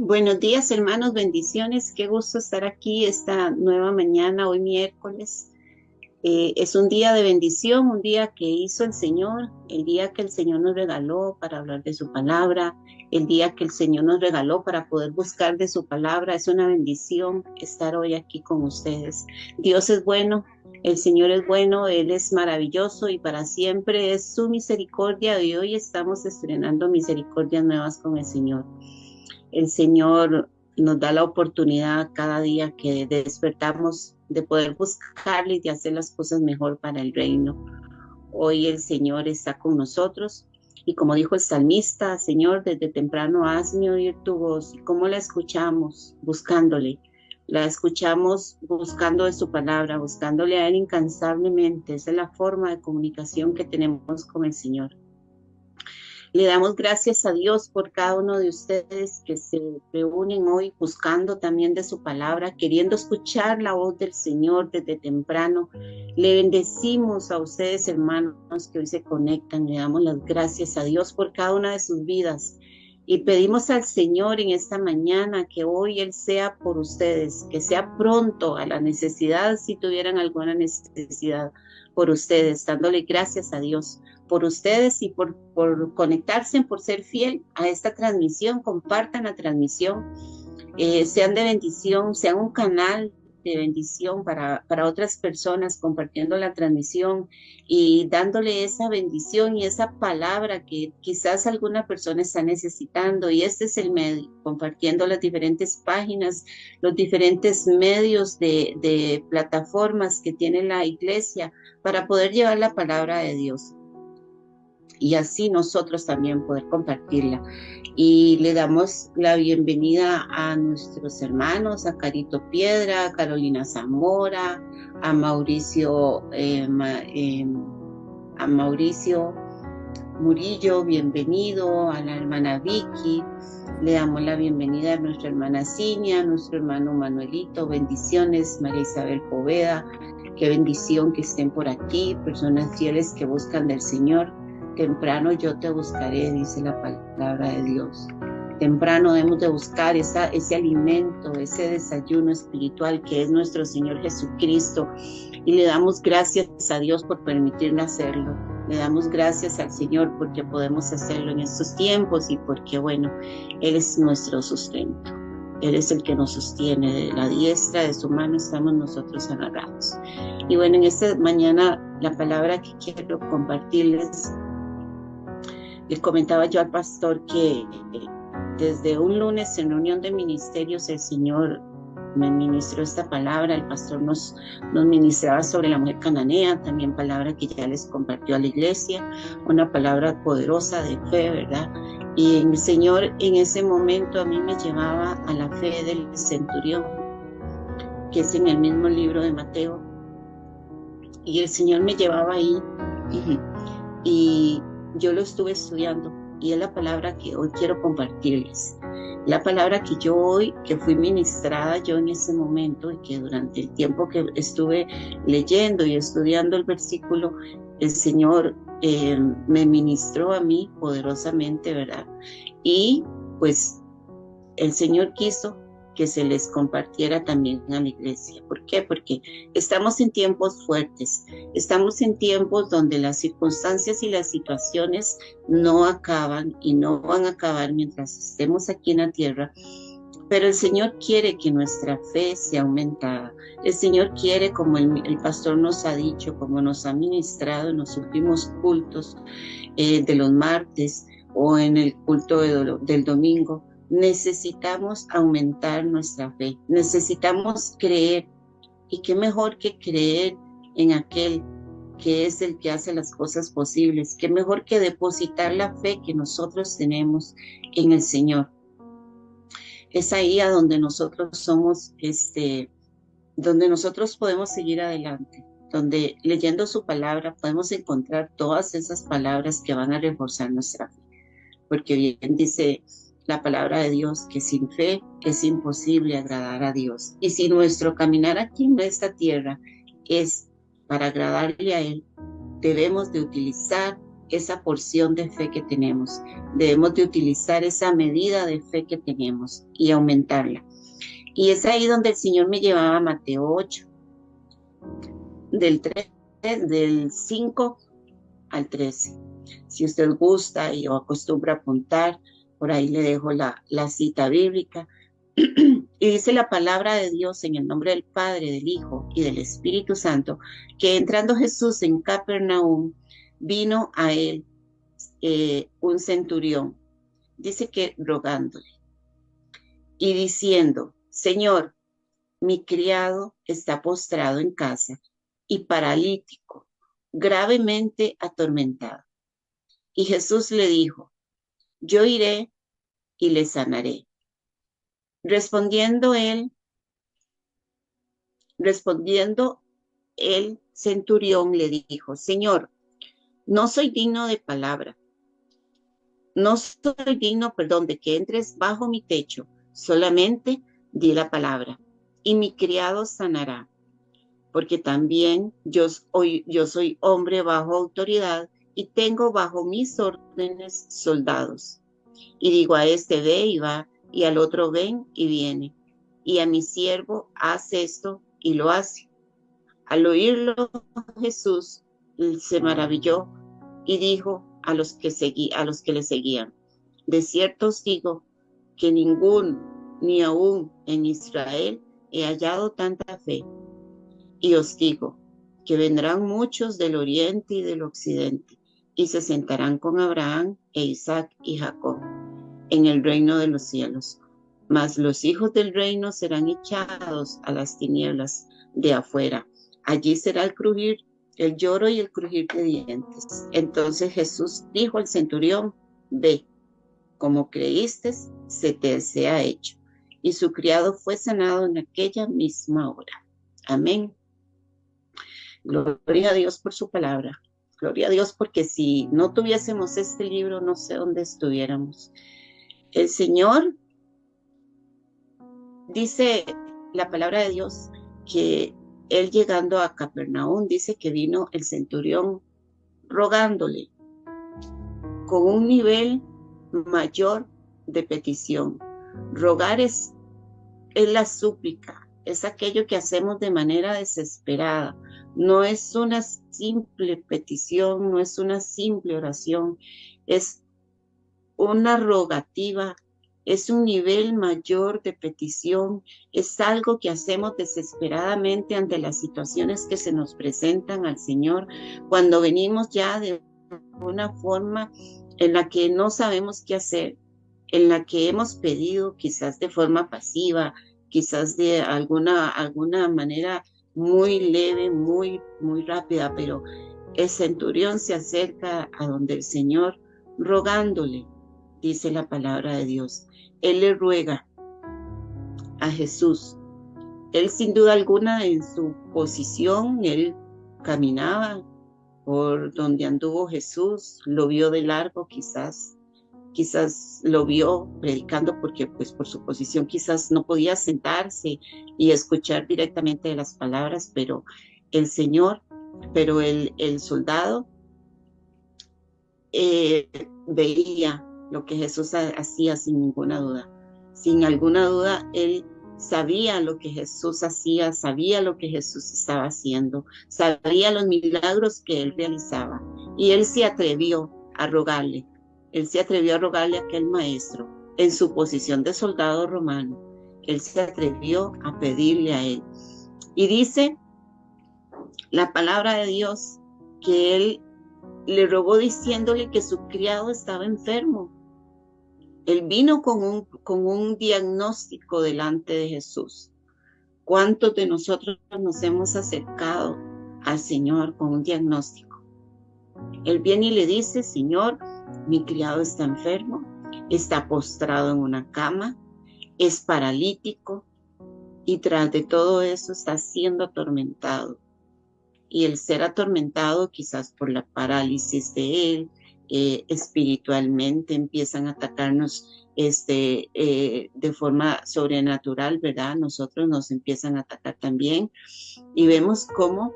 Buenos días, hermanos, bendiciones. Qué gusto estar aquí esta nueva mañana, hoy miércoles. Es un día de bendición, un día que hizo el Señor, el día que el Señor nos regaló para hablar de su palabra, el día que el Señor nos regaló para poder buscar de su palabra. Es una bendición estar hoy aquí con ustedes. Dios es bueno, el Señor es bueno, Él es maravilloso y para siempre es su misericordia. Y hoy estamos estrenando misericordias nuevas con el Señor. El Señor nos da la oportunidad cada día que despertamos de poder buscarle y de hacer las cosas mejor para el reino. Hoy el Señor está con nosotros y como dijo el salmista, Señor, desde temprano hazme oír tu voz. ¿Y cómo la escuchamos? Buscándole. La escuchamos buscando de su palabra, buscándole a Él incansablemente. Esa es la forma de comunicación que tenemos con el Señor. Le damos gracias a Dios por cada uno de ustedes que se reúnen hoy buscando también de su palabra, queriendo escuchar la voz del Señor desde temprano. Le bendecimos a ustedes, hermanos, que hoy se conectan. Le damos las gracias a Dios por cada una de sus vidas. Y pedimos al Señor en esta mañana que hoy Él sea por ustedes, que sea pronto a la necesidad, si tuvieran alguna necesidad por ustedes, dándole gracias a Dios por ustedes y por conectarse, por ser fiel a esta transmisión. Compartan la transmisión, sean de bendición, sean un canal de bendición para otras personas, compartiendo la transmisión y dándole esa bendición y esa palabra que quizás alguna persona está necesitando. Y este es el medio, compartiendo las diferentes páginas, los diferentes medios de plataformas que tiene la iglesia para poder llevar la palabra de Dios. Y así nosotros también poder compartirla. Y le damos la bienvenida a nuestros hermanos, a Carito Piedra, a Carolina Zamora, a Mauricio, a Mauricio Murillo, bienvenido, a la hermana Vicky. Le damos la bienvenida a nuestra hermana Cinia, a nuestro hermano Manuelito, bendiciones, María Isabel Poveda, qué bendición que estén por aquí, personas fieles que buscan del Señor. Temprano yo te buscaré, dice la palabra de Dios. Temprano debemos de buscar ese alimento, ese desayuno espiritual que es nuestro Señor Jesucristo. Y le damos gracias a Dios por permitirnos hacerlo. Le damos gracias al Señor porque podemos hacerlo en estos tiempos y porque, bueno, Él es nuestro sustento. Él es el que nos sostiene. De la diestra de su mano estamos nosotros agarrados. Y bueno, en esta mañana la palabra que quiero compartirles, les comentaba yo al pastor que desde un lunes en reunión de ministerios el Señor me ministró esta palabra. El pastor nos ministraba sobre la mujer cananea, también palabra que ya les compartió a la iglesia, una palabra poderosa de fe, ¿verdad? Y el Señor en ese momento a mí me llevaba a la fe del centurión, que es en el mismo libro de Mateo, y el Señor me llevaba ahí y yo lo estuve estudiando y es la palabra que hoy quiero compartirles. La palabra que yo hoy, que fui ministrada yo en ese momento y que durante el tiempo que estuve leyendo y estudiando el versículo, el Señor me ministró a mí poderosamente, ¿verdad? Y pues el Señor quiso que se les compartiera también a la iglesia. ¿Por qué? Porque estamos en tiempos fuertes, estamos en tiempos donde las circunstancias y las situaciones no acaban y no van a acabar mientras estemos aquí en la tierra, pero el Señor quiere que nuestra fe sea aumentada. El Señor quiere, como el pastor nos ha dicho, como nos ha ministrado en los últimos cultos de los martes o en el culto del domingo, necesitamos aumentar nuestra fe, necesitamos creer, y qué mejor que creer en aquel que es el que hace las cosas posibles, qué mejor que depositar la fe que nosotros tenemos en el Señor. Es ahí a donde nosotros somos, donde nosotros podemos seguir adelante, donde leyendo su palabra podemos encontrar todas esas palabras que van a reforzar nuestra fe, porque bien dice la palabra de Dios que sin fe es imposible agradar a Dios. Y si nuestro caminar aquí en esta tierra es para agradarle a Él, debemos de utilizar esa porción de fe que tenemos, debemos de utilizar esa medida de fe que tenemos y aumentarla. Y es ahí donde el Señor me llevaba a Mateo 8, del 5 al 13. Si usted gusta y acostumbra a apuntar, por ahí le dejo la cita bíblica. Y dice la palabra de Dios en el nombre del Padre, del Hijo y del Espíritu Santo, que entrando Jesús en Capernaum, vino a él un centurión, dice que rogándole y diciendo: Señor, mi criado está postrado en casa y paralítico, gravemente atormentado. Y Jesús le dijo: yo iré y le sanaré. Respondiendo el centurión le dijo: Señor, no soy digno de que entres bajo mi techo, solamente di la palabra, y mi criado sanará, porque también yo soy hombre bajo autoridad y tengo bajo mis órdenes soldados. Y digo a este: ve y va, y al otro: ven y viene, y a mi siervo: haz esto, y lo hace. Al oírlo, Jesús se maravilló y dijo a los que le seguían: de cierto os digo que ni aún en Israel he hallado tanta fe. Y os digo que vendrán muchos del oriente y del occidente, y se sentarán con Abraham e Isaac y Jacob en el reino de los cielos. Mas los hijos del reino serán echados a las tinieblas de afuera. Allí será el crujir, el lloro y el crujir de dientes. Entonces Jesús dijo al centurión: ve, como creíste, se te sea hecho. Y su criado fue sanado en aquella misma hora. Amén. Gloria a Dios por su palabra. Gloria a Dios, porque si no tuviésemos este libro, no sé dónde estuviéramos. El Señor dice la palabra de Dios que él, llegando a Capernaum, dice que vino el centurión rogándole con un nivel mayor de petición. Rogar es la súplica, es aquello que hacemos de manera desesperada. No es una simple petición, no es una simple oración, es una rogativa, es un nivel mayor de petición, es algo que hacemos desesperadamente ante las situaciones que se nos presentan al Señor, cuando venimos ya de una forma en la que no sabemos qué hacer, en la que hemos pedido quizás de forma pasiva, quizás de alguna manera muy leve, muy rápida, pero el centurión se acerca a donde el Señor rogándole, dice la palabra de Dios. Él le ruega a Jesús. Él sin duda alguna en su posición, él caminaba por donde anduvo Jesús, lo vio de largo quizás lo vio predicando porque pues por su posición quizás no podía sentarse y escuchar directamente de las palabras, pero el soldado veía lo que Jesús hacía sin ninguna duda. Sin alguna duda, él sabía lo que Jesús hacía, sabía lo que Jesús estaba haciendo, sabía los milagros que él realizaba. Y él se atrevió a rogarle. Él se atrevió a rogarle a aquel maestro en su posición de soldado romano. Él se atrevió a pedirle a él. Y dice la palabra de Dios que él le rogó diciéndole que su criado estaba enfermo. Él vino con un diagnóstico delante de Jesús. ¿Cuántos de nosotros nos hemos acercado al Señor con un diagnóstico? Él viene y le dice: Señor, mi criado está enfermo, está postrado en una cama, es paralítico y tras de todo eso está siendo atormentado. Y el ser atormentado quizás por la parálisis de él, espiritualmente empiezan a atacarnos de forma sobrenatural, ¿verdad? Nosotros nos empiezan a atacar también y vemos cómo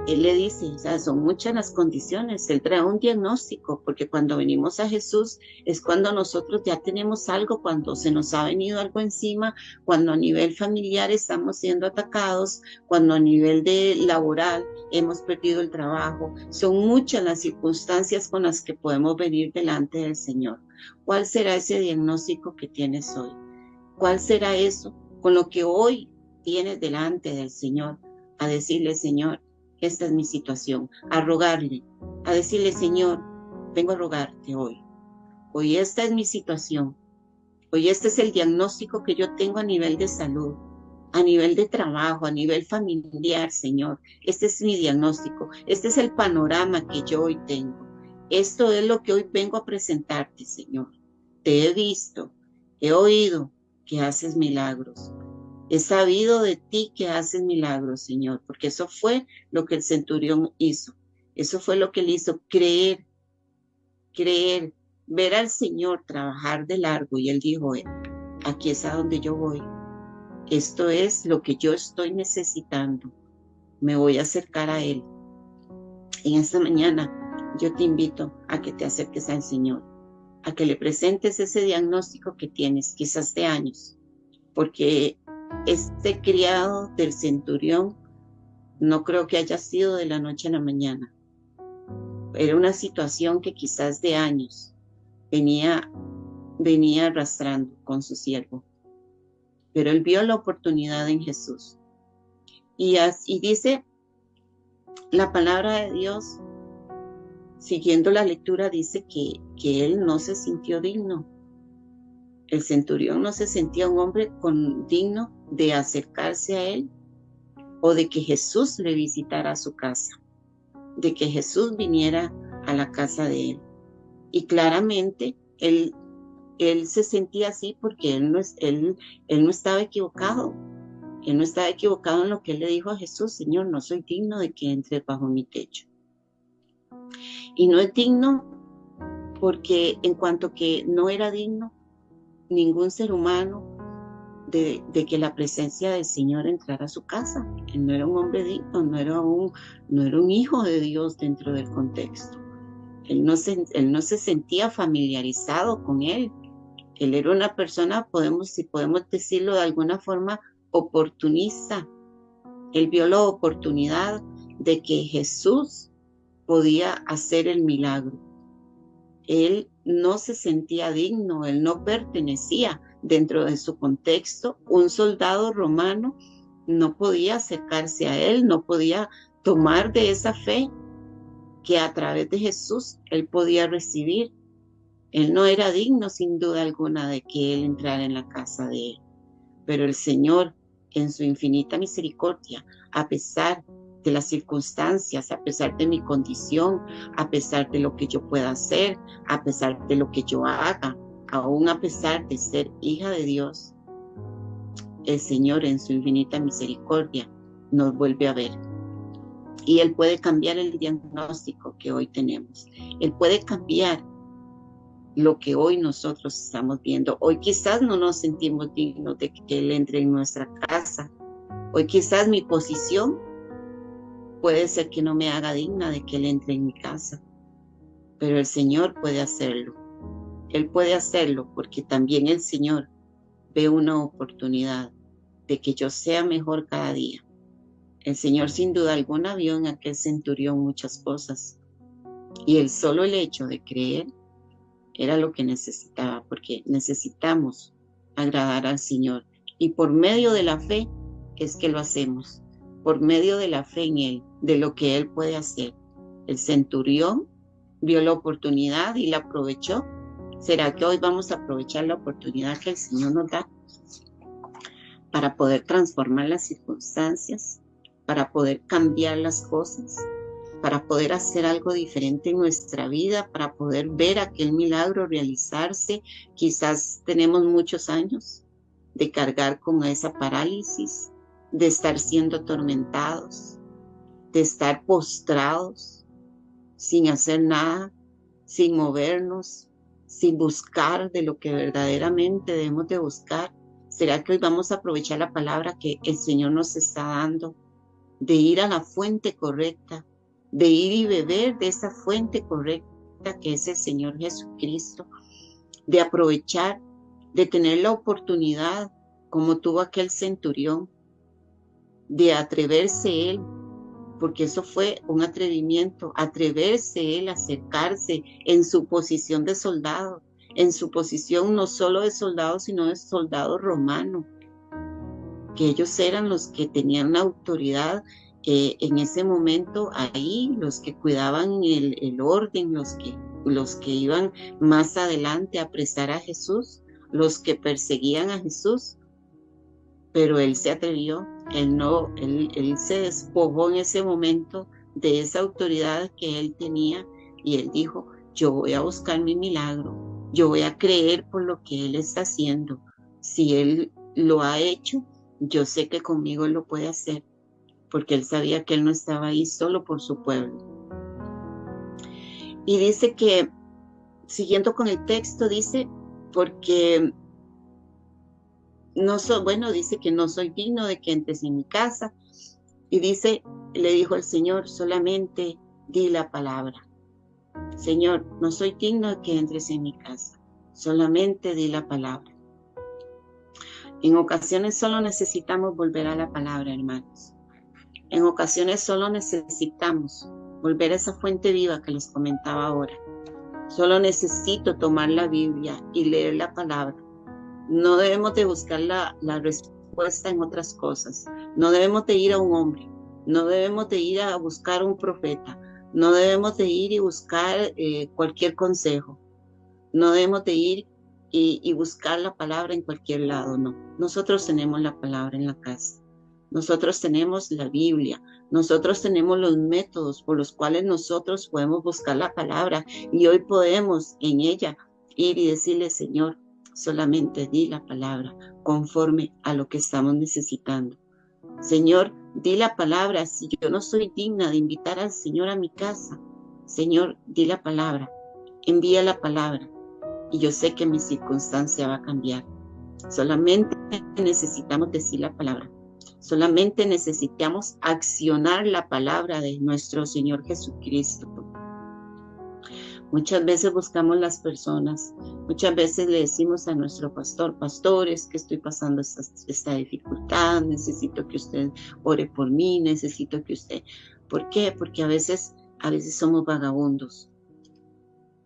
él le dice, o sea, son muchas las condiciones, él trae un diagnóstico, porque cuando venimos a Jesús es cuando nosotros ya tenemos algo, cuando se nos ha venido algo encima, cuando a nivel familiar estamos siendo atacados, cuando a nivel de laboral hemos perdido el trabajo. Son muchas las circunstancias con las que podemos venir delante del Señor. ¿Cuál será ese diagnóstico que tienes hoy? ¿Cuál será eso con lo que hoy tienes delante del Señor? A decirle: Señor, esta es mi situación, a rogarle, a decirle: Señor, vengo a rogarte hoy. Hoy esta es mi situación. Hoy este es el diagnóstico que yo tengo a nivel de salud, a nivel de trabajo, a nivel familiar, Señor. Este es mi diagnóstico. Este es el panorama que yo hoy tengo. Esto es lo que hoy vengo a presentarte, Señor. Te he visto, he oído que haces milagros. He sabido de ti que haces milagros, Señor, porque eso fue lo que el centurión hizo. Eso fue lo que él hizo: creer, ver al Señor trabajar de largo. Y él dijo: aquí es a donde yo voy. Esto es lo que yo estoy necesitando. Me voy a acercar a Él. En esta mañana yo te invito a que te acerques al Señor, a que le presentes ese diagnóstico que tienes, quizás de años, porque este criado del centurión no creo que haya sido de la noche a la mañana. Era una situación que quizás de años venía arrastrando con su siervo. pero él vio la oportunidad en Jesús. Y dice la palabra de Dios, siguiendo la lectura, dice que él no se sintió digno. El centurión no se sentía un hombre digno de acercarse a él o de que Jesús le visitara a su casa, de que Jesús viniera a la casa de él. Y claramente él se sentía así porque él no estaba equivocado. Él no estaba equivocado en lo que él le dijo a Jesús: Señor, no soy digno de que entres bajo mi techo. Y no es digno porque en cuanto que no era digno ningún ser humano de que la presencia del Señor entrara a su casa. Él no era un hombre digno, no era un hijo de Dios dentro del contexto. Él no se sentía familiarizado con él. Él era una persona, si podemos decirlo de alguna forma, oportunista. Él vio la oportunidad de que Jesús podía hacer el milagro. Él no se sentía digno, él no pertenecía dentro de su contexto. Un soldado romano no podía acercarse a él, no podía tomar de esa fe que a través de Jesús él podía recibir. Él no era digno, sin duda alguna, de que él entrara en la casa de él. Pero el Señor, en su infinita misericordia, a pesar de las circunstancias, a pesar de mi condición, a pesar de lo que yo pueda hacer, a pesar de lo que yo haga, aún a pesar de ser hija de Dios, el Señor en su infinita misericordia nos vuelve a ver. Y Él puede cambiar el diagnóstico que hoy tenemos. Él puede cambiar lo que hoy nosotros estamos viendo. Hoy quizás no nos sentimos dignos de que Él entre en nuestra casa. Hoy quizás mi posición puede ser que no me haga digna de que Él entre en mi casa. Pero el Señor puede hacerlo. Él puede hacerlo porque también el Señor ve una oportunidad de que yo sea mejor cada día. El Señor sin duda alguna vio en aquel centurión muchas cosas. Y el hecho de creer era lo que necesitaba, porque necesitamos agradar al Señor. Y por medio de la fe es que lo hacemos. Por medio de la fe en Él, de lo que Él puede hacer. El centurión vio la oportunidad y la aprovechó. ¿Será que hoy vamos a aprovechar la oportunidad que el Señor nos da para poder transformar las circunstancias, para poder cambiar las cosas, para poder hacer algo diferente en nuestra vida, para poder ver aquel milagro realizarse? Quizás tenemos muchos años de cargar con esa parálisis, de estar siendo atormentados, de estar postrados, sin hacer nada, sin movernos, sin buscar de lo que verdaderamente debemos de buscar. ¿Será que hoy vamos a aprovechar la palabra que el Señor nos está dando, de ir a la fuente correcta, de ir y beber de esa fuente correcta que es el Señor Jesucristo, de aprovechar, de tener la oportunidad, como tuvo aquel centurión, de atreverse él, porque eso fue un atrevimiento, atreverse él a acercarse en su posición de soldado, en su posición no solo de soldado, sino de soldado romano, que ellos eran los que tenían la autoridad en ese momento ahí, los que cuidaban el orden, los que iban más adelante a apresar a Jesús, los que perseguían a Jesús. Pero él se atrevió, él se despojó en ese momento de esa autoridad que él tenía y él dijo: yo voy a buscar mi milagro, yo voy a creer por lo que él está haciendo. Si él lo ha hecho, yo sé que conmigo él lo puede hacer, porque él sabía que él no estaba ahí solo por su pueblo. Y dice que, siguiendo con el texto, dice, porque dice que no soy digno de que entres en mi casa. Y dice, le dijo el Señor: solamente di la palabra. Señor, no soy digno de que entres en mi casa, solamente di la palabra. En ocasiones solo necesitamos volver a la palabra, hermanos. En ocasiones solo necesitamos volver a esa fuente viva que les comentaba ahora. Solo necesito tomar la Biblia y leer la palabra. No debemos de buscar la respuesta puesta en otras cosas. No debemos de ir a un hombre, no debemos de ir a buscar un profeta, no debemos de ir y buscar cualquier consejo, no debemos de ir y buscar la palabra en cualquier lado, no. Nosotros tenemos la palabra en la casa. Nosotros tenemos la Biblia, nosotros tenemos los métodos por los cuales nosotros podemos buscar la palabra y hoy podemos en ella ir y decirle, Señor, solamente di la palabra conforme a lo que estamos necesitando. Señor, di la palabra. Si yo no soy digna de invitar al Señor a mi casa, Señor, di la palabra, envía la palabra y yo sé que mi circunstancia va a cambiar. Solamente necesitamos decir la palabra. Solamente necesitamos accionar la palabra de nuestro Señor Jesucristo. Muchas veces buscamos las personas, muchas veces le decimos a nuestro pastor, pastores, que estoy pasando esta dificultad, necesito que usted ore por mí, necesito que usted... ¿Por qué? Porque a veces somos vagabundos.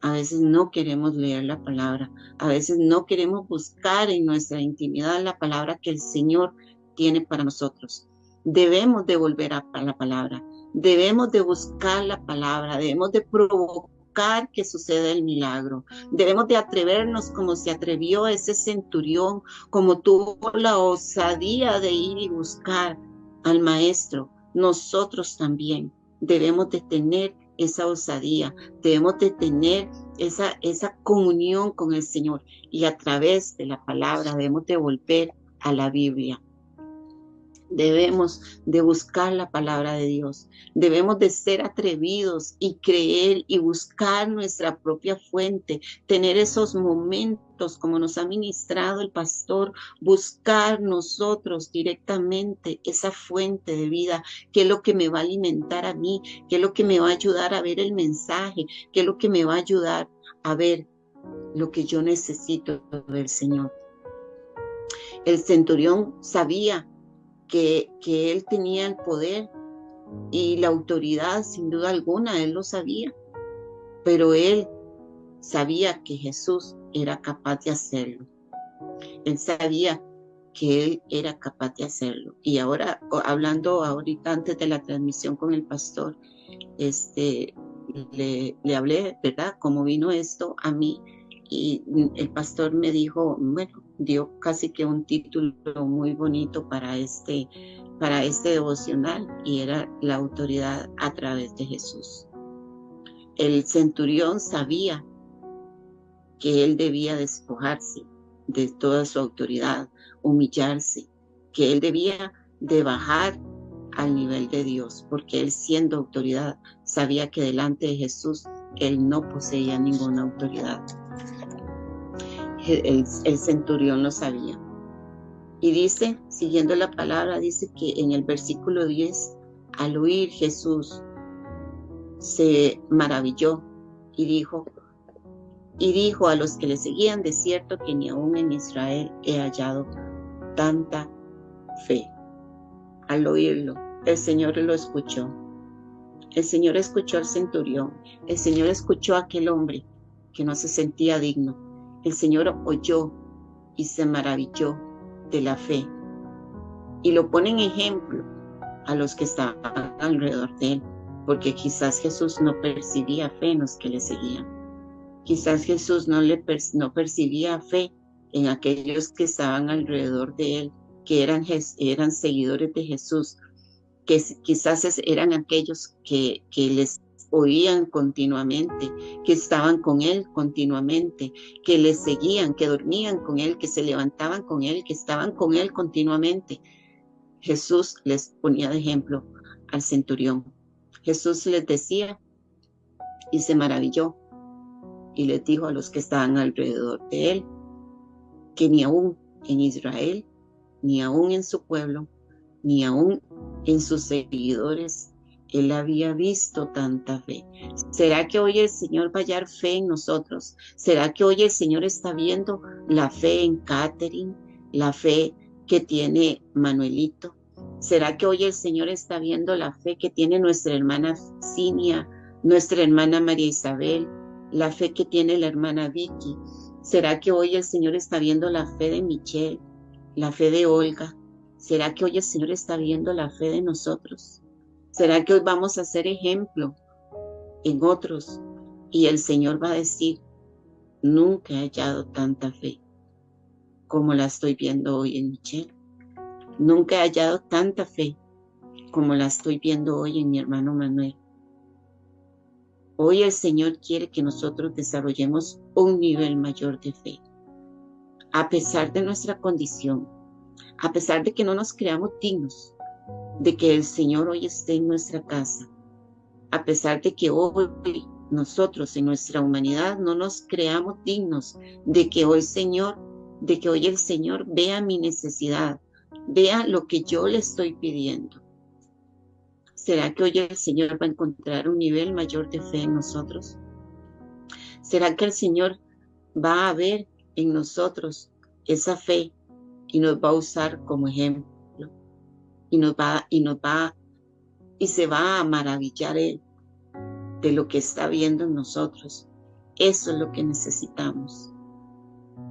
A veces no queremos leer la palabra, a veces no queremos buscar en nuestra intimidad la palabra que el Señor tiene para nosotros. Debemos de volver a la palabra, debemos de buscar la palabra, debemos de provocar que suceda el milagro, debemos de atrevernos como se atrevió ese centurión, como tuvo la osadía de ir y buscar al maestro. Nosotros también debemos de tener esa osadía, debemos de tener esa comunión con el Señor y a través de la palabra debemos de volver a la Biblia. Debemos de buscar la palabra de Dios, debemos de ser atrevidos y creer y buscar nuestra propia fuente, tener esos momentos como nos ha ministrado el pastor, buscar nosotros directamente esa fuente de vida, qué es lo que me va a alimentar a mí, qué es lo que me va a ayudar a ver el mensaje, qué es lo que me va a ayudar a ver lo que yo necesito del Señor. El centurión sabía que él tenía el poder y la autoridad, sin duda alguna, él lo sabía, pero él sabía que Jesús era capaz de hacerlo. Él sabía que él era capaz de hacerlo. Y ahora, hablando ahorita antes de la transmisión con el pastor, le hablé, ¿verdad?, cómo vino esto a mí. Y el pastor me dijo, bueno, dio casi que un título muy bonito para este devocional, y era la autoridad a través de Jesús. El centurión sabía que él debía despojarse de toda su autoridad, humillarse, que él debía de bajar al nivel de Dios, porque él, siendo autoridad, sabía que delante de Jesús él no poseía ninguna autoridad. El centurión lo sabía. Y dice, siguiendo la palabra, dice que en el versículo 10, al oír Jesús, se maravilló y dijo a los que le seguían, de cierto que ni aún en Israel he hallado tanta fe. Al oírlo, el Señor lo escuchó. El Señor escuchó al centurión. El Señor escuchó a aquel hombre que no se sentía digno. El Señor oyó y se maravilló de la fe. Y lo pone en ejemplo a los que estaban alrededor de él, porque quizás Jesús no percibía fe en los que le seguían. Quizás Jesús no percibía fe en aquellos que estaban alrededor de él, que eran seguidores de Jesús, que quizás eran aquellos que les oían continuamente, que estaban con él continuamente, que le seguían, que dormían con él, que se levantaban con él, que estaban con él continuamente. Jesús les ponía de ejemplo al centurión. Jesús les decía y se maravilló y les dijo a los que estaban alrededor de él que ni aún en Israel, ni aún en su pueblo, ni aún en sus seguidores, él había visto tanta fe. ¿Será que hoy el Señor va a hallar fe en nosotros? ¿Será que hoy el Señor está viendo la fe en Catherine, la fe que tiene Manuelito? ¿Será que hoy el Señor está viendo la fe que tiene nuestra hermana Cinia, nuestra hermana María Isabel, la fe que tiene la hermana Vicky? ¿Será que hoy el Señor está viendo la fe de Michelle, la fe de Olga, ¿Será que hoy el Señor está viendo la fe de nosotros? ¿Será que hoy vamos a ser ejemplo en otros? Y el Señor va a decir, nunca he hallado tanta fe como la estoy viendo hoy en Michelle. Nunca he hallado tanta fe como la estoy viendo hoy en mi hermano Manuel. Hoy el Señor quiere que nosotros desarrollemos un nivel mayor de fe. A pesar de nuestra condición, a pesar de que no nos creamos dignos, de que el Señor hoy esté en nuestra casa, a pesar de que hoy nosotros en nuestra humanidad no nos creamos dignos, de que hoy el Señor vea mi necesidad, vea lo que yo le estoy pidiendo. ¿Será que hoy el Señor va a encontrar un nivel mayor de fe en nosotros? ¿Será que el Señor va a ver en nosotros esa fe y nos va a usar como ejemplo? Y se va a maravillar Él de lo que está viendo en nosotros. Eso es lo que necesitamos.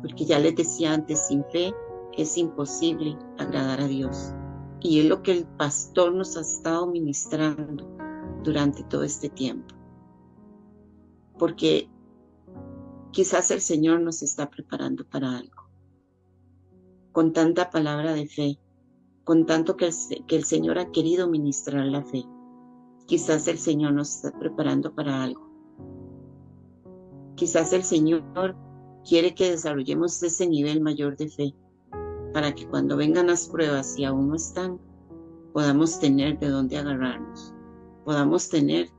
Porque ya les decía antes, sin fe es imposible agradar a Dios. Y es lo que el pastor nos ha estado ministrando durante todo este tiempo. Porque quizás el Señor nos está preparando para algo. Con tanta palabra de fe, con tanto que el Señor ha querido ministrar la fe, quizás el Señor nos está preparando para algo. Quizás el Señor quiere que desarrollemos ese nivel mayor de fe, para que cuando vengan las pruebas y aún no están, podamos tener de dónde agarrarnos, podamos tener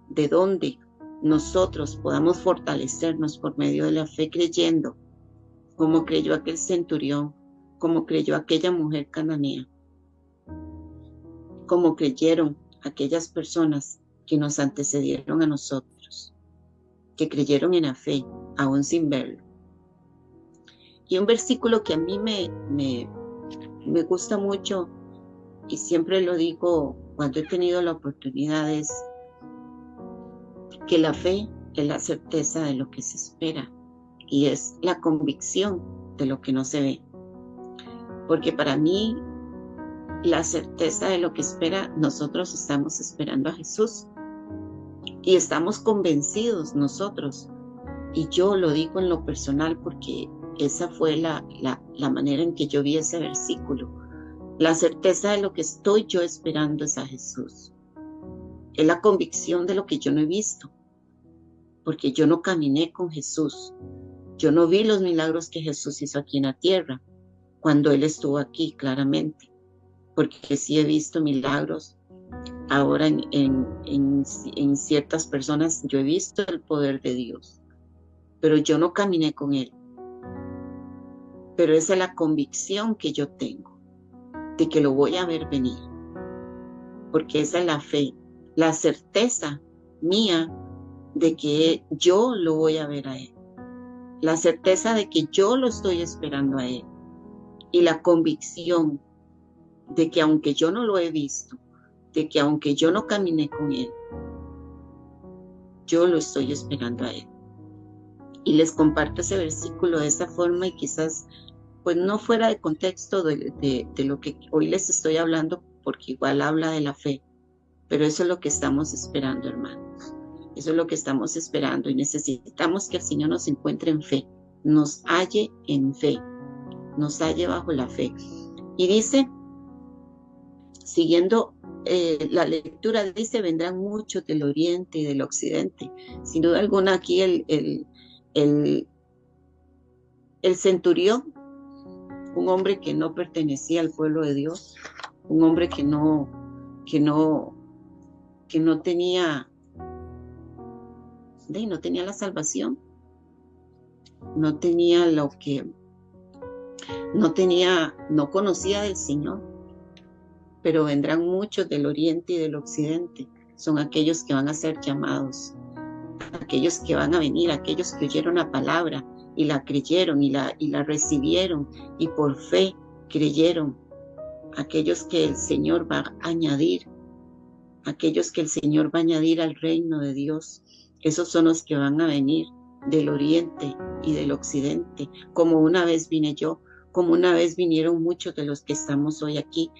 de dónde nosotros podamos fortalecernos por medio de la fe, creyendo, como creyó aquel centurión, como creyó aquella mujer cananea, como creyeron aquellas personas que nos antecedieron a nosotros, que creyeron en la fe, aún sin verlo. Y un versículo que a mí me gusta mucho, y siempre lo digo cuando he tenido la oportunidad, es que la fe es la certeza de lo que se espera y es la convicción de lo que no se ve. Porque para mí, la certeza de lo que espera, nosotros estamos esperando a Jesús y estamos convencidos nosotros. Y yo lo digo en lo personal porque esa fue la manera en que yo vi ese versículo. La certeza de lo que estoy yo esperando es a Jesús. Es la convicción de lo que yo no he visto. Porque yo no caminé con Jesús. Yo no vi los milagros que Jesús hizo aquí en la tierra cuando Él estuvo aquí, claramente. Porque sí he visto milagros. Ahora en ciertas personas yo he visto el poder de Dios. Pero yo no caminé con Él. Pero esa es la convicción que yo tengo de que lo voy a ver venir. Porque esa es la fe, la certeza mía de que yo lo voy a ver a Él. La certeza de que yo lo estoy esperando a Él. Y la convicción de que aunque yo no lo he visto, de que aunque yo no caminé con Él, yo lo estoy esperando a Él. Y les comparto ese versículo de esa forma y quizás pues no fuera de contexto de lo que hoy les estoy hablando, porque igual habla de la fe, pero eso es lo que estamos esperando, hermanos. Eso es lo que estamos esperando y necesitamos que el Señor nos encuentre en fe, nos halle en fe, nos halle bajo la fe. Y dice, siguiendo la lectura, dice, vendrán muchos del oriente y del occidente. Sin duda alguna aquí el centurión, un hombre que no pertenecía al pueblo de Dios, un hombre que no tenía la salvación, no conocía del Señor, pero vendrán muchos del oriente y del occidente, son aquellos que van a ser llamados, aquellos que van a venir, aquellos que oyeron la palabra y la creyeron y la recibieron y por fe creyeron, aquellos que el Señor va a añadir, aquellos que el Señor va a añadir al reino de Dios. Esos son los que van a venir del oriente y del occidente, como una vez vine yo, como una vez vinieron muchos de los que estamos hoy aquí,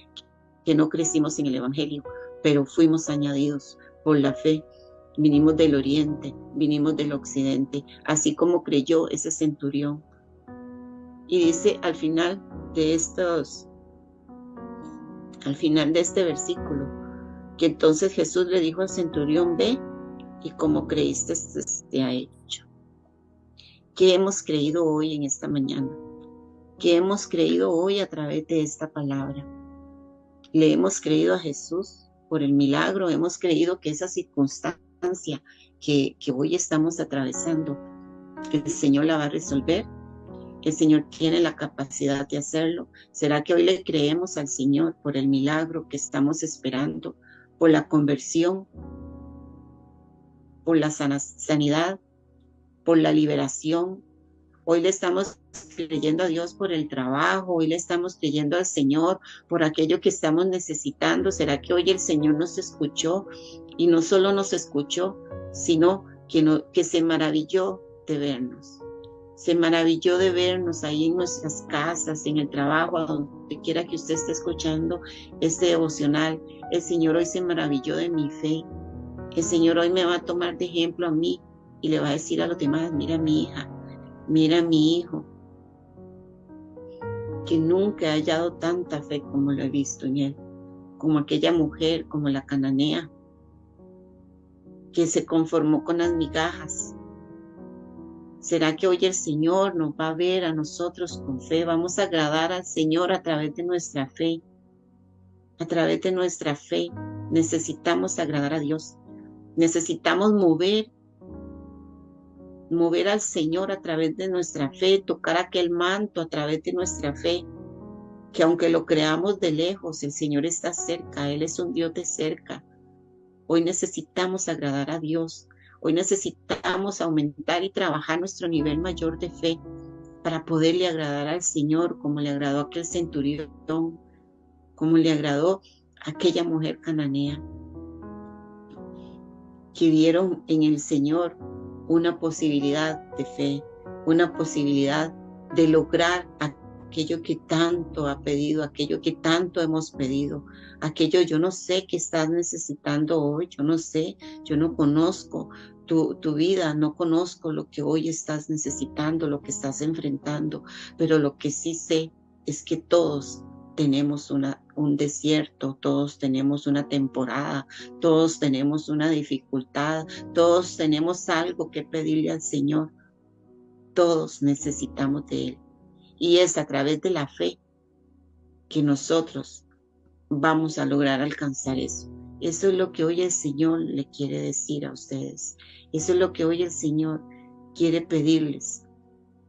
que no crecimos en el Evangelio, pero fuimos añadidos por la fe. Vinimos del oriente, vinimos del occidente, así como creyó ese centurión. Y dice al final de este versículo, que entonces Jesús le dijo al centurión: ve, y como creíste, te ha hecho. ¿Qué hemos creído hoy en esta mañana? ¿Qué hemos creído hoy a través de esta palabra? Le hemos creído a Jesús por el milagro, hemos creído que esa circunstancia que hoy estamos atravesando, el Señor la va a resolver. El Señor tiene la capacidad de hacerlo. ¿Será que hoy le creemos al Señor por el milagro que estamos esperando, por la conversión, por la sanidad, por la liberación? Hoy le estamos creyendo a Dios por el trabajo, hoy le estamos creyendo al Señor por aquello que estamos necesitando. ¿Será que hoy el Señor nos escuchó? Y no solo nos escuchó, sino que se maravilló de vernos. Se maravilló de vernos ahí en nuestras casas, en el trabajo, a donde quiera que usted esté escuchando este devocional. El Señor hoy se maravilló de mi fe. El Señor hoy me va a tomar de ejemplo a mí y le va a decir a los demás: mira a mi hija, mira a mi hijo, que nunca he hallado tanta fe como lo he visto en él, como aquella mujer, como la cananea, que se conformó con las migajas. ¿Será que hoy el Señor nos va a ver a nosotros con fe? Vamos a agradar al Señor a través de nuestra fe. A través de nuestra fe necesitamos agradar a Dios. Necesitamos mover al Señor a través de nuestra fe, tocar aquel manto a través de nuestra fe, que aunque lo creamos de lejos, el Señor está cerca, Él es un Dios de cerca. Hoy necesitamos agradar a Dios. Hoy necesitamos aumentar y trabajar nuestro nivel mayor de fe para poderle agradar al Señor, como le agradó a aquel centurión, como le agradó a aquella mujer cananea, que vieron en el Señor una posibilidad de fe, una posibilidad de lograr aquello que tanto ha pedido, aquello que tanto hemos pedido, aquello. Yo no sé qué estás necesitando hoy, yo no sé, yo no conozco tu vida, no conozco lo que hoy estás necesitando, lo que estás enfrentando, pero lo que sí sé es que todos tenemos un desierto, todos tenemos una temporada, todos tenemos una dificultad, todos tenemos algo que pedirle al Señor, todos necesitamos de Él. Y es a través de la fe que nosotros vamos a lograr alcanzar eso. Eso es lo que hoy el Señor le quiere decir a ustedes. Eso es lo que hoy el Señor quiere pedirles.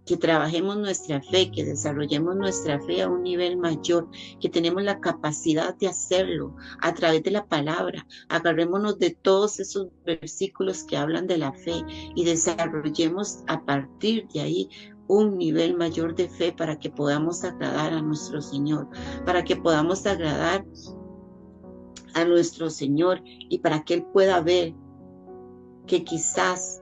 Que trabajemos nuestra fe, que desarrollemos nuestra fe a un nivel mayor, que tenemos la capacidad de hacerlo a través de la palabra. Agarrémonos de todos esos versículos que hablan de la fe y desarrollemos a partir de ahí un nivel mayor de fe para que podamos agradar a nuestro Señor, para que podamos agradar a nuestro Señor y para que Él pueda ver que quizás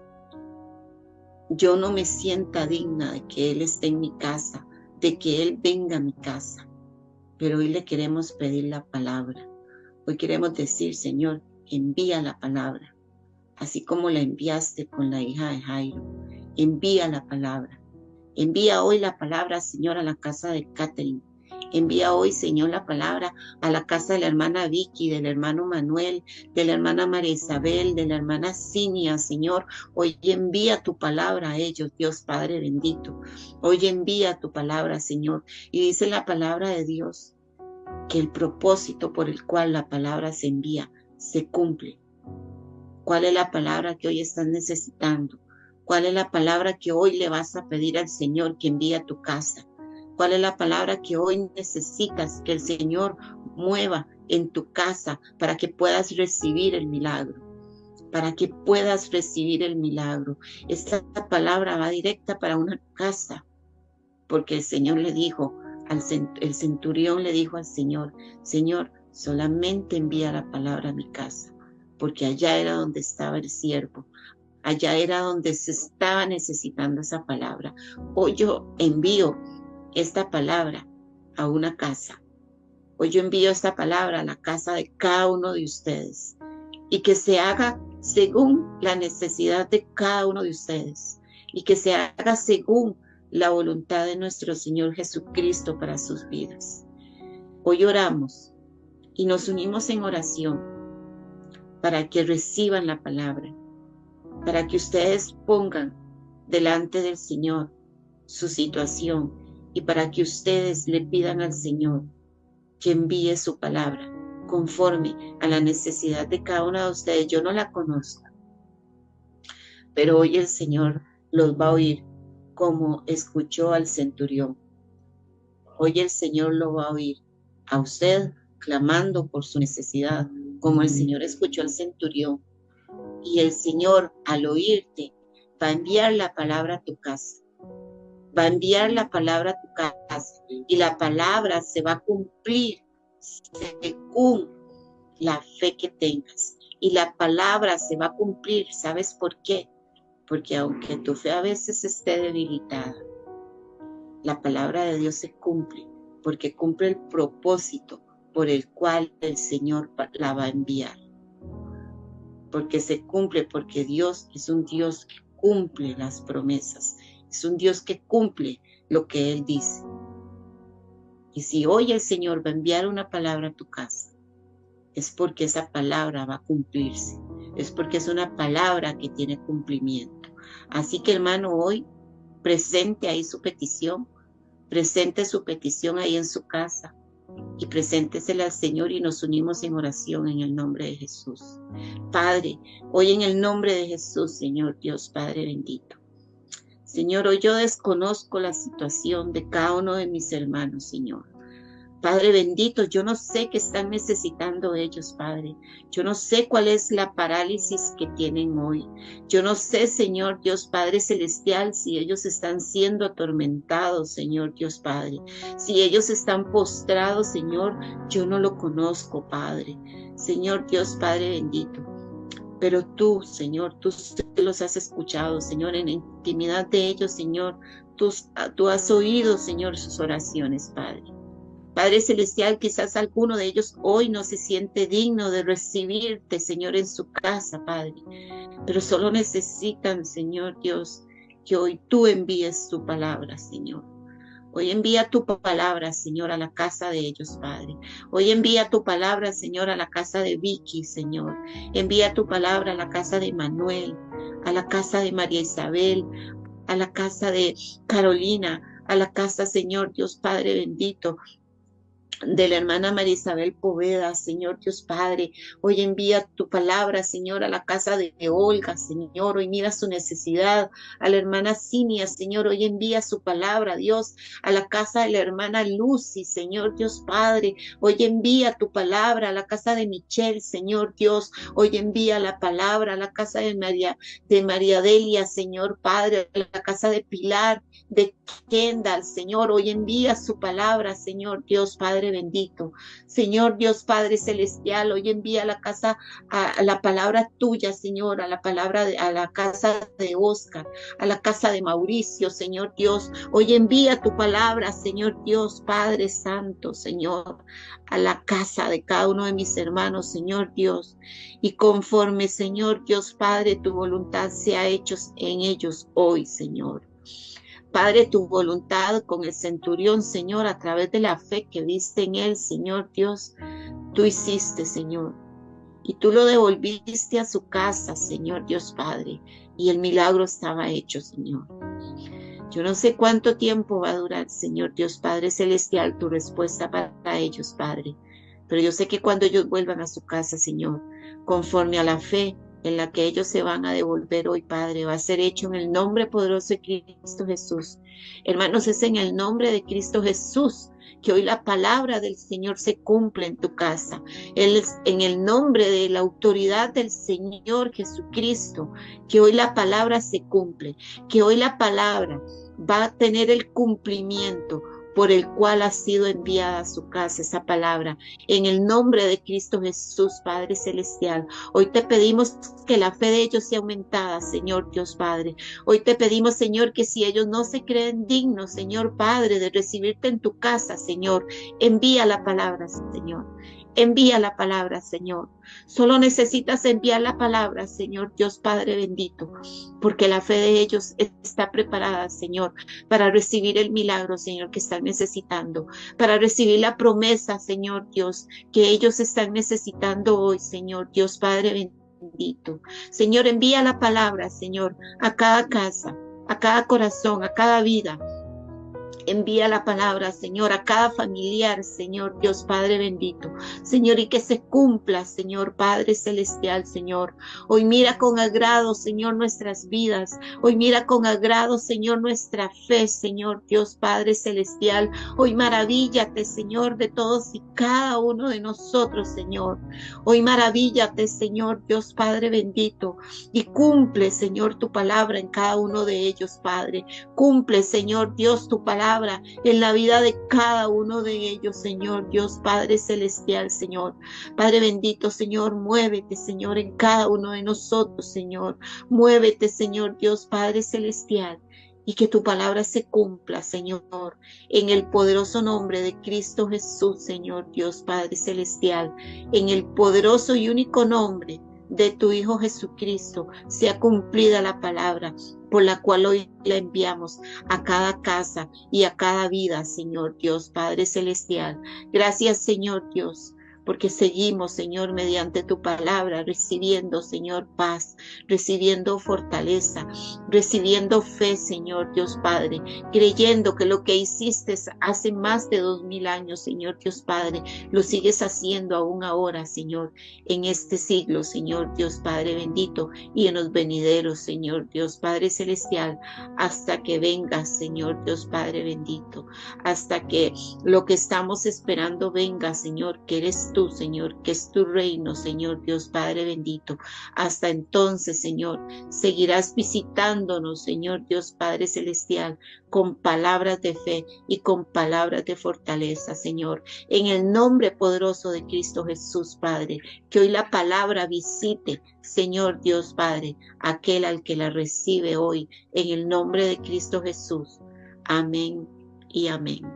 yo no me sienta digna de que Él esté en mi casa, de que Él venga a mi casa. Pero hoy le queremos pedir la palabra. Hoy queremos decir: Señor, envía la palabra. Así como la enviaste con la hija de Jairo. Envía la palabra. Envía hoy la palabra, Señor, a la casa de Catherine. Envía hoy, Señor, la palabra a la casa de la hermana Vicky, del hermano Manuel, de la hermana María Isabel, de la hermana Cinia, Señor. Hoy envía tu palabra a ellos, Dios Padre bendito. Hoy envía tu palabra, Señor. Y dice la palabra de Dios que el propósito por el cual la palabra se envía se cumple. ¿Cuál es la palabra que hoy estás necesitando? ¿Cuál es la palabra que hoy le vas a pedir al Señor que envíe a tu casa? ¿Cuál es la palabra que hoy necesitas que el Señor mueva en tu casa para que puedas recibir el milagro? Para que puedas recibir el milagro. Esta palabra va directa para una casa, porque el Señor le dijo, el centurión le dijo al Señor: Señor, solamente envía la palabra a mi casa, porque allá era donde estaba el siervo. Allá era donde se estaba necesitando esa palabra. Hoy yo envío esta palabra a una casa. Hoy yo envío esta palabra a la casa de cada uno de ustedes y que se haga según la necesidad de cada uno de ustedes y que se haga según la voluntad de nuestro Señor Jesucristo para sus vidas. Hoy oramos y nos unimos en oración para que reciban la palabra, para que ustedes pongan delante del Señor su situación y para que ustedes le pidan al Señor que envíe su palabra conforme a la necesidad de cada uno de ustedes. Yo no la conozco, pero hoy el Señor los va a oír como escuchó al centurión. Hoy el Señor lo va a oír a usted clamando por su necesidad, como el Señor escuchó al centurión. Y el Señor, al oírte, va a enviar la palabra a tu casa. Va a enviar la palabra a tu casa y la palabra se va a cumplir según la fe que tengas. Y la palabra se va a cumplir, ¿sabes por qué? Porque aunque tu fe a veces esté debilitada, la palabra de Dios se cumple, porque cumple el propósito por el cual el Señor la va a enviar. Porque se cumple, porque Dios es un Dios que cumple las promesas. Es un Dios que cumple lo que Él dice. Y si hoy el Señor va a enviar una palabra a tu casa, es porque esa palabra va a cumplirse. Es porque es una palabra que tiene cumplimiento. Así que, hermano, hoy presente ahí su petición. Presente su petición ahí en su casa. Y preséntesela al Señor y nos unimos en oración en el nombre de Jesús. Padre, hoy en el nombre de Jesús, Señor Dios, Padre bendito. Señor, hoy yo desconozco la situación de cada uno de mis hermanos, Señor. Padre bendito, yo no sé qué están necesitando ellos, Padre. Yo no sé cuál es la parálisis que tienen hoy. Yo no sé, Señor Dios Padre Celestial, si ellos están siendo atormentados, Señor Dios Padre. Si ellos están postrados, Señor, yo no lo conozco, Padre. Señor Dios Padre bendito. Pero tú, Señor, tú los has escuchado, Señor, en la intimidad de ellos, Señor. Tú has oído, Señor, sus oraciones, Padre. Padre Celestial, quizás alguno de ellos hoy no se siente digno de recibirte, Señor, en su casa, Padre. Pero solo necesitan, Señor Dios, que hoy tú envíes tu palabra, Señor. Hoy envía tu palabra, Señor, a la casa de ellos, Padre. Hoy envía tu palabra, Señor, a la casa de Vicky, Señor. Envía tu palabra a la casa de Manuel, a la casa de María Isabel, a la casa de Carolina, a la casa, Señor Dios Padre bendito, de la hermana María Isabel Poveda, Señor Dios Padre. Hoy envía tu palabra, Señor, a la casa de Olga, Señor. Hoy mira su necesidad. A la hermana Cinia, Señor, hoy envía su palabra, Dios, a la casa de la hermana Lucy, Señor Dios Padre. Hoy envía tu palabra a la casa de Michelle, Señor Dios. Hoy envía la palabra a la casa de María Delia, Señor Padre, a la casa de Pilar, de Kendall, Señor. Hoy envía su palabra, Señor Dios Padre bendito. Señor Dios Padre celestial, hoy envía a la casa, a la palabra tuya, Señor, a la casa de Oscar, a la casa de Mauricio, Señor Dios. Hoy envía tu palabra, Señor Dios Padre Santo, Señor, a la casa de cada uno de mis hermanos, Señor Dios. Y conforme, Señor Dios Padre, tu voluntad sea hecha en ellos hoy, Señor. Padre, tu voluntad con el centurión, Señor, a través de la fe que viste en él, Señor Dios, tú hiciste, Señor. Y tú lo devolviste a su casa, Señor Dios Padre. Y el milagro estaba hecho, Señor. Yo no sé cuánto tiempo va a durar, Señor Dios Padre Celestial, tu respuesta para ellos, Padre. Pero yo sé que cuando ellos vuelvan a su casa, Señor, conforme a la fe en la que ellos se van a devolver hoy, Padre, va a ser hecho en el nombre poderoso de Cristo Jesús. Hermanos, es en el nombre de Cristo Jesús que hoy la palabra del Señor se cumple en tu casa. Él es en el nombre de la autoridad del Señor Jesucristo, que hoy la palabra se cumple, que hoy la palabra va a tener el cumplimiento por el cual ha sido enviada a su casa esa palabra. En el nombre de Cristo Jesús, Padre Celestial, hoy te pedimos que la fe de ellos sea aumentada, Señor Dios Padre. Hoy te pedimos, Señor, que si ellos no se creen dignos, Señor Padre, de recibirte en tu casa, Señor, envía la palabra, Señor. Envía la palabra, Señor. Solo necesitas enviar la palabra, Señor Dios Padre bendito, porque la fe de ellos está preparada, Señor, para recibir el milagro, Señor, que están necesitando, para recibir la promesa, Señor Dios, que ellos están necesitando hoy, Señor Dios Padre bendito. Señor, envía la palabra, Señor, a cada casa, a cada corazón, a cada vida. Envía la palabra, Señor, a cada familiar, Señor, Dios Padre bendito. Señor, y que se cumpla, Señor, Padre celestial, Señor. Hoy mira con agrado, Señor, nuestras vidas. Hoy mira con agrado, Señor, nuestra fe, Señor, Dios Padre celestial. Hoy maravíllate, Señor, de todos y cada uno de nosotros, Señor. Hoy maravíllate, Señor, Dios Padre bendito. Y cumple, Señor, tu palabra en cada uno de ellos, Padre. Cumple, Señor Dios, tu palabra en la vida de cada uno de ellos, Señor Dios Padre celestial, Señor. Padre bendito, Señor, muévete, Señor, en cada uno de nosotros, Señor. Muévete, Señor Dios Padre celestial. Y que tu palabra se cumpla, Señor, en el poderoso nombre de Cristo Jesús, Señor Dios Padre celestial. En el poderoso y único nombre de tu Hijo Jesucristo, sea cumplida la palabra por la cual hoy la enviamos a cada casa y a cada vida, Señor Dios Padre celestial. Gracias, Señor Dios, porque seguimos, Señor, mediante tu palabra, recibiendo, Señor, paz, recibiendo fortaleza, recibiendo fe, Señor Dios Padre, creyendo que lo que hiciste hace más de 2000 años, Señor Dios Padre, lo sigues haciendo aún ahora, Señor, en este siglo, Señor Dios Padre bendito, y en los venideros, Señor Dios Padre celestial, hasta que vengas, Señor Dios Padre bendito, hasta que lo que estamos esperando venga, Señor, que eres tú, Señor, que es tu reino, Señor Dios Padre bendito. Hasta entonces, Señor, seguirás visitándonos, Señor Dios Padre celestial, con palabras de fe y con palabras de fortaleza, Señor. En el nombre poderoso de Cristo Jesús, Padre, que hoy la palabra visite, Señor Dios Padre, aquel al que la recibe hoy, en el nombre de Cristo Jesús. Amén y amén.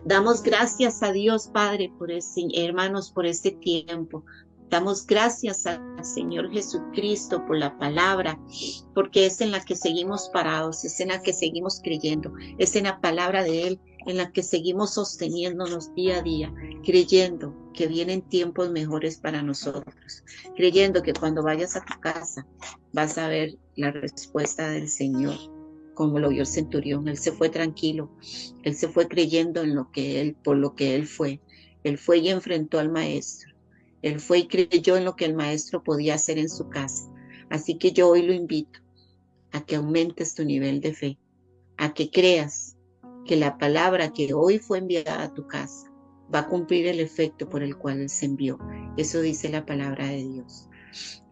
Damos gracias a Dios, Padre, hermanos, por este tiempo. Damos gracias al Señor Jesucristo por la palabra, porque es en la que seguimos parados, es en la que seguimos creyendo, es en la palabra de Él en la que seguimos sosteniéndonos día a día, creyendo que vienen tiempos mejores para nosotros, creyendo que cuando vayas a tu casa vas a ver la respuesta del Señor. Como lo vio el centurión, él se fue tranquilo, él se fue creyendo en por lo que él fue y enfrentó al maestro, él fue y creyó en lo que el maestro podía hacer en su casa. Así que yo hoy lo invito a que aumentes tu nivel de fe, a que creas que la palabra que hoy fue enviada a tu casa va a cumplir el efecto por el cual él se envió. Eso dice la palabra de Dios.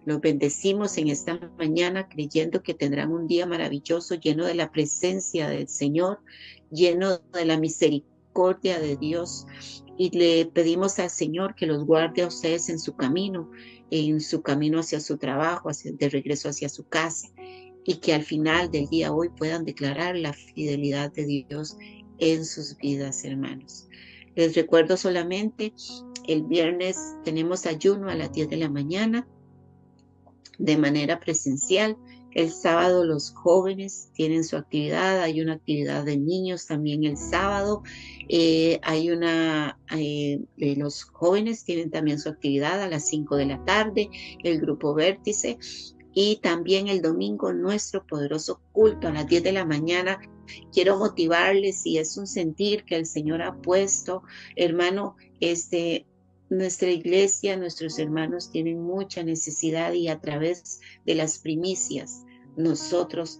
Los bendecimos en esta mañana creyendo que tendrán un día maravilloso lleno de la presencia del Señor, lleno de la misericordia de Dios. Y le pedimos al Señor que los guarde a ustedes en su camino hacia su trabajo, de regreso hacia su casa. Y que al final del día hoy puedan declarar la fidelidad de Dios en sus vidas, hermanos. Les recuerdo solamente, el viernes tenemos ayuno a las 10 de la mañana. De manera presencial. El sábado los jóvenes tienen su actividad, hay una actividad de niños también el sábado, los jóvenes tienen también su actividad a las 5 de la tarde, el grupo Vértice, y también el domingo nuestro poderoso culto a las 10 de la mañana. Quiero motivarles, y es un sentir que el Señor ha puesto, hermano, nuestra iglesia, nuestros hermanos tienen mucha necesidad, y a través de las primicias nosotros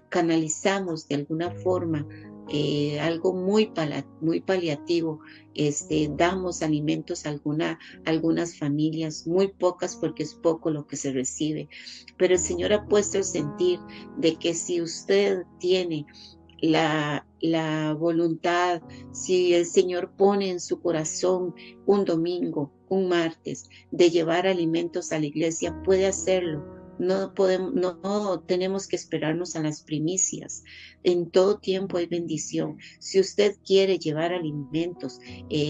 canalizamos de alguna forma algo muy paliativo, damos alimentos a algunas familias, muy pocas porque es poco lo que se recibe, pero el Señor ha puesto el sentir de que si usted tiene la voluntad, si el Señor pone en su corazón un domingo, un martes, de llevar alimentos a la iglesia, puede hacerlo. No podemos, no tenemos que esperarnos a las primicias. En todo tiempo hay bendición. Si usted quiere llevar alimentos,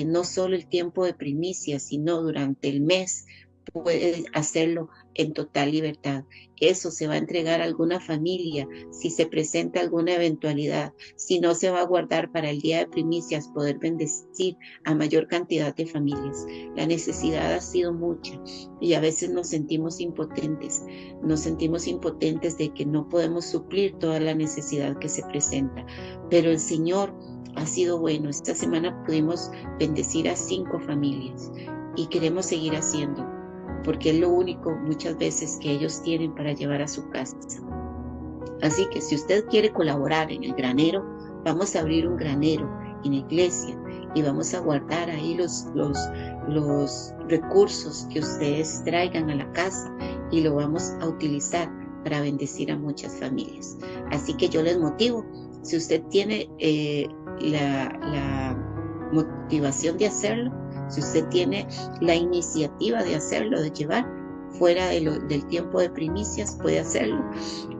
no solo el tiempo de primicias, sino durante el mes, puede hacerlo en total libertad. Eso se va a entregar a alguna familia si se presenta alguna eventualidad. Si no, se va a guardar para el día de primicias, poder bendecir a mayor cantidad de familias. La necesidad ha sido mucha y a veces nos sentimos impotentes. Nos sentimos impotentes de que no podemos suplir toda la necesidad que se presenta. Pero el Señor ha sido bueno. Esta semana pudimos bendecir a 5 familias y queremos seguir haciendo, porque es lo único muchas veces que ellos tienen para llevar a su casa. Así que si usted quiere colaborar en el granero, vamos a abrir un granero en la iglesia y vamos a guardar ahí los recursos que ustedes traigan a la casa y lo vamos a utilizar para bendecir a muchas familias. Así que yo les motivo, si usted tiene la motivación de hacerlo, si usted tiene la iniciativa de hacerlo, de llevar fuera del tiempo de primicias, puede hacerlo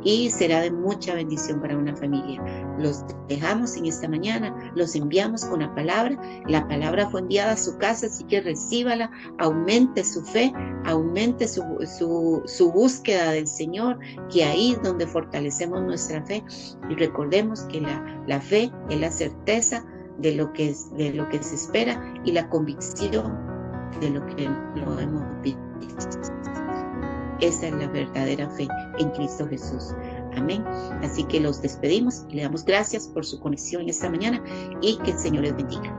y será de mucha bendición para una familia. Los dejamos en esta mañana, los enviamos con la palabra fue enviada a su casa, así que recíbala, aumente su fe, aumente su búsqueda del Señor, que ahí es donde fortalecemos nuestra fe. Y recordemos que la fe es la certeza de lo que se espera y la convicción de lo que no hemos visto. Esa es la verdadera fe en Cristo Jesús. Amén. Así que los despedimos y le damos gracias por su conexión esta mañana y que el Señor les bendiga.